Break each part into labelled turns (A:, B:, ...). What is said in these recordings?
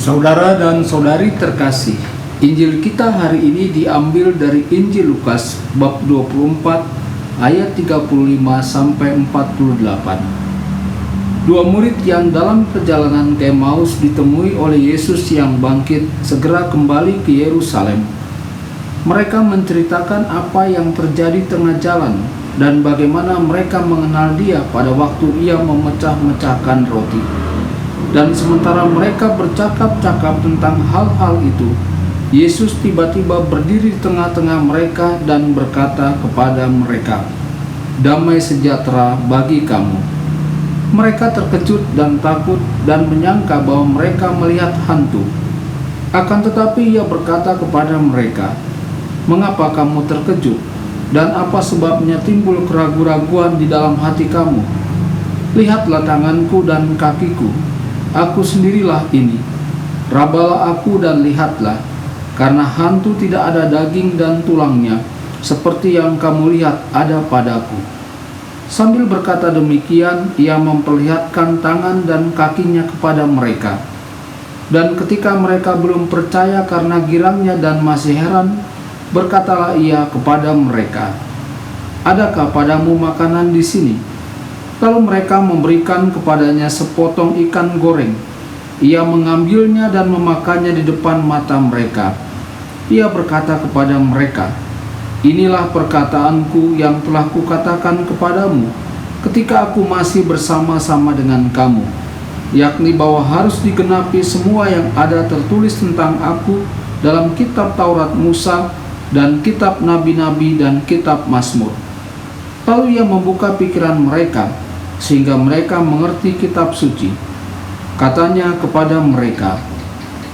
A: Saudara dan saudari terkasih, Injil kita hari ini diambil dari Injil Lukas bab 24 ayat 35 sampai 48. Dua murid yang dalam perjalanan ke Emmaus ditemui oleh Yesus yang bangkit segera kembali ke Yerusalem. Mereka menceritakan apa yang terjadi tengah jalan dan bagaimana mereka mengenal Dia pada waktu Ia memecah-mecahkan roti. Dan sementara mereka bercakap-cakap tentang hal-hal itu, Yesus tiba-tiba berdiri di tengah-tengah mereka dan berkata kepada mereka, "Damai sejahtera bagi kamu." Mereka terkejut dan takut dan menyangka bahwa mereka melihat hantu. Akan tetapi Ia berkata kepada mereka, "Mengapa kamu terkejut? Dan apa sebabnya timbul keraguan-raguan di dalam hati kamu? Lihatlah tanganku dan kakiku. Aku sendirilah ini. Rabalah aku dan lihatlah, karena hantu tidak ada daging dan tulangnya, seperti yang kamu lihat ada padaku." Sambil berkata demikian, Ia memperlihatkan tangan dan kakinya kepada mereka. Dan ketika mereka belum percaya karena girangnya dan masih heran, berkatalah Ia kepada mereka, "Adakah padamu makanan di sini?" Lalu mereka memberikan kepadanya sepotong ikan goreng. Ia mengambilnya dan memakannya di depan mata mereka. Ia berkata kepada mereka, "Inilah perkataanku yang telah kukatakan kepadamu ketika aku masih bersama-sama dengan kamu, yakni bahwa harus digenapi semua yang ada tertulis tentang aku dalam kitab Taurat Musa dan kitab Nabi-Nabi dan kitab Mazmur." Lalu Ia membuka pikiran mereka sehingga mereka mengerti kitab suci. Katanya kepada mereka,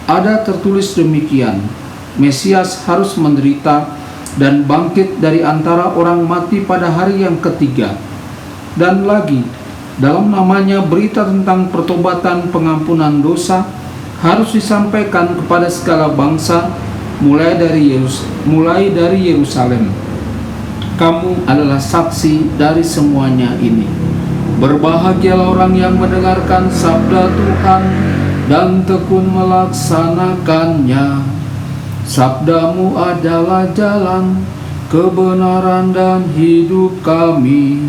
A: "Ada tertulis demikian, Mesias harus menderita dan bangkit dari antara orang mati pada hari yang ketiga. Dan lagi, dalam namanya berita tentang pertobatan pengampunan dosa harus disampaikan kepada segala bangsa, mulai dari Yerusalem. Kamu adalah saksi dari semuanya ini. Berbahagialah orang yang mendengarkan sabda Tuhan dan tekun melaksanakannya. Sabdamu adalah jalan, kebenaran dan hidup kami."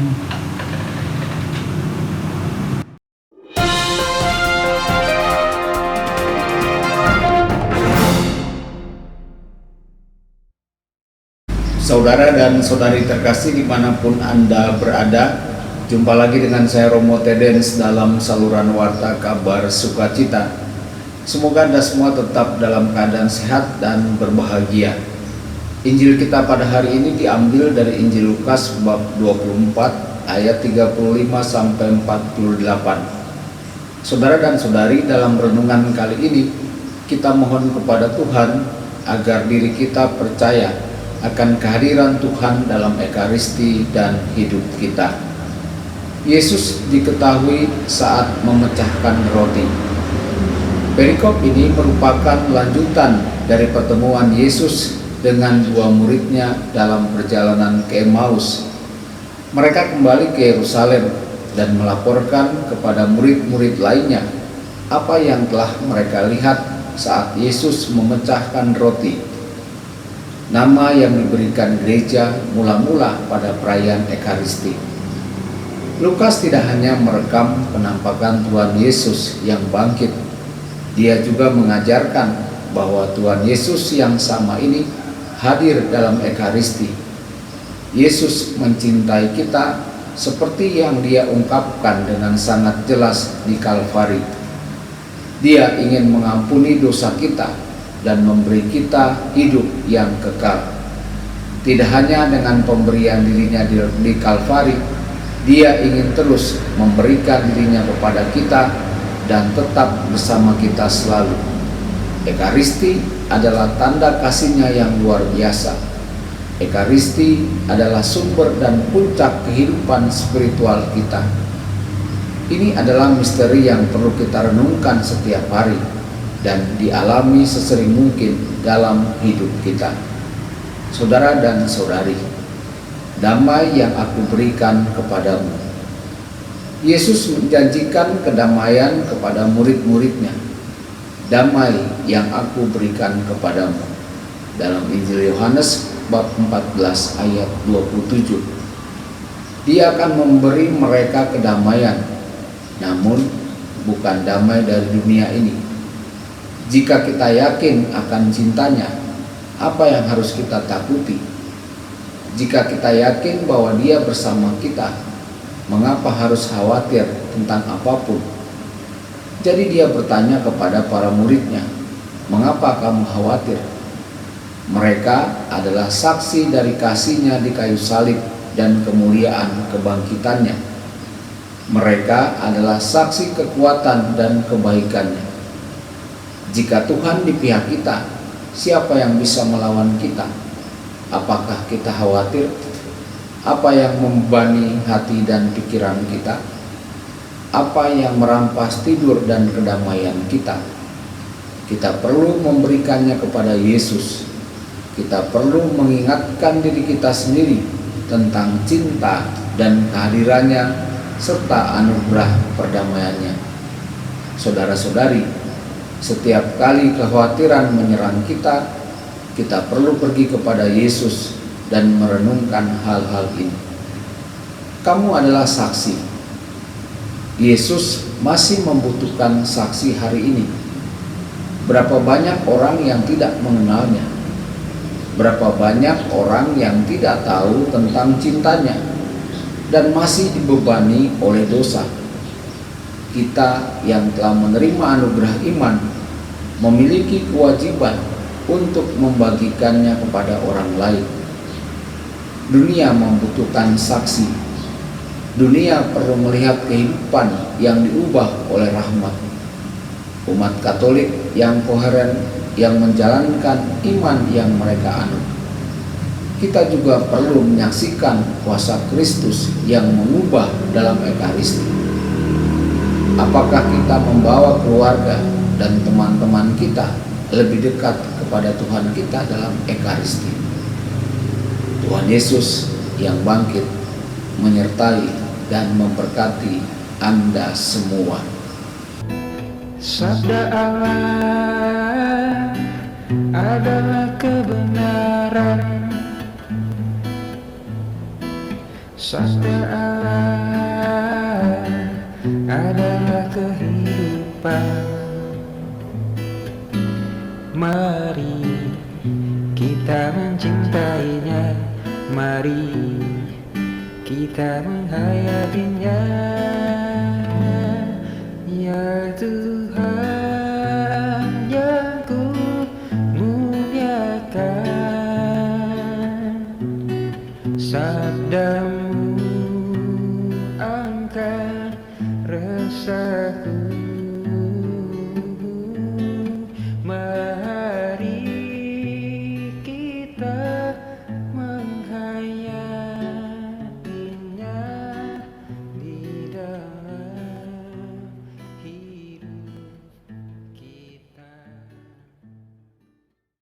B: Saudara dan saudari terkasih dimanapun Anda berada, jumpa lagi dengan saya Romo Tedens dalam saluran Warta Kabar Sukacita. Semoga Anda semua tetap dalam keadaan sehat dan berbahagia. Injil kita pada hari ini diambil dari Injil Lukas bab 24 ayat 35 sampai 48. Saudara dan saudari, dalam renungan kali ini kita mohon kepada Tuhan agar diri kita percaya akan kehadiran Tuhan dalam Ekaristi dan hidup kita. Yesus diketahui saat memecahkan roti. Perikop ini merupakan lanjutan dari pertemuan Yesus dengan dua muridnya dalam perjalanan ke Emmaus. Mereka kembali ke Yerusalem dan melaporkan kepada murid-murid lainnya apa yang telah mereka lihat saat Yesus memecahkan roti. Nama yang diberikan gereja mula-mula pada perayaan Ekaristi. Lukas tidak hanya merekam penampakan Tuhan Yesus yang bangkit, dia juga mengajarkan bahwa Tuhan Yesus yang sama ini hadir dalam Ekaristi. Yesus mencintai kita seperti yang Dia ungkapkan dengan sangat jelas di Kalvari. Dia ingin mengampuni dosa kita dan memberi kita hidup yang kekal. Tidak hanya dengan pemberian dirinya di Kalvari, Dia ingin terus memberikan dirinya kepada kita dan tetap bersama kita selalu. Ekaristi adalah tanda kasih-Nya yang luar biasa. Ekaristi adalah sumber dan puncak kehidupan spiritual kita. Ini adalah misteri yang perlu kita renungkan setiap hari dan dialami sesering mungkin dalam hidup kita. Saudara dan saudari, damai yang aku berikan kepadamu. Yesus menjanjikan kedamaian kepada murid-muridnya. damai yang aku berikan kepadamu. Dalam Injil Yohanes bab 14 ayat 27. Dia akan memberi mereka kedamaian, namun bukan damai dari dunia ini. Jika kita yakin akan cintanya, apa yang harus kita takuti? Jika kita yakin bahwa Dia bersama kita, mengapa harus khawatir tentang apapun? Jadi Dia bertanya kepada para muridnya, "Mengapa kamu khawatir?" Mereka adalah saksi dari kasih-Nya di kayu salib dan kemuliaan kebangkitannya. Mereka adalah saksi kekuatan dan kebaikan-Nya. Jika Tuhan di pihak kita, siapa yang bisa melawan kita? Apakah kita khawatir? Apa yang membebani hati dan pikiran kita? Apa yang merampas tidur dan kedamaian kita? Kita perlu memberikannya kepada Yesus. Kita perlu mengingatkan diri kita sendiri tentang cinta dan kehadirannya serta anugerah perdamaiannya. Saudara-saudari, setiap kali kekhawatiran menyerang kita, kita perlu pergi kepada Yesus dan merenungkan hal-hal ini. Kamu adalah saksi. Yesus masih membutuhkan saksi hari ini. Berapa banyak orang yang tidak mengenalnya? Berapa banyak orang yang tidak tahu tentang cintanya dan masih dibebani oleh dosa? Kita yang telah menerima anugerah iman memiliki kewajiban untuk membagikannya kepada orang lain. Dunia membutuhkan saksi. Dunia perlu melihat kehidupan yang diubah oleh rahmat. Umat Katolik yang koheren, yang menjalankan iman yang mereka anut. Kita juga perlu menyaksikan kuasa Kristus yang mengubah dalam Ekaristi. Apakah kita membawa keluarga dan teman-teman kita lebih dekat kepada Tuhan kita dalam Ekaristi? Tuhan Yesus yang bangkit menyertai dan memberkati Anda semua.
C: Sabda Allah adalah kebenaran. Sabda Allah adalah kehidupan. Mari kita mencintainya, mari kita menghayatinya. Ya Tuhan yang ku muliakan, sabdamu angkat resahku.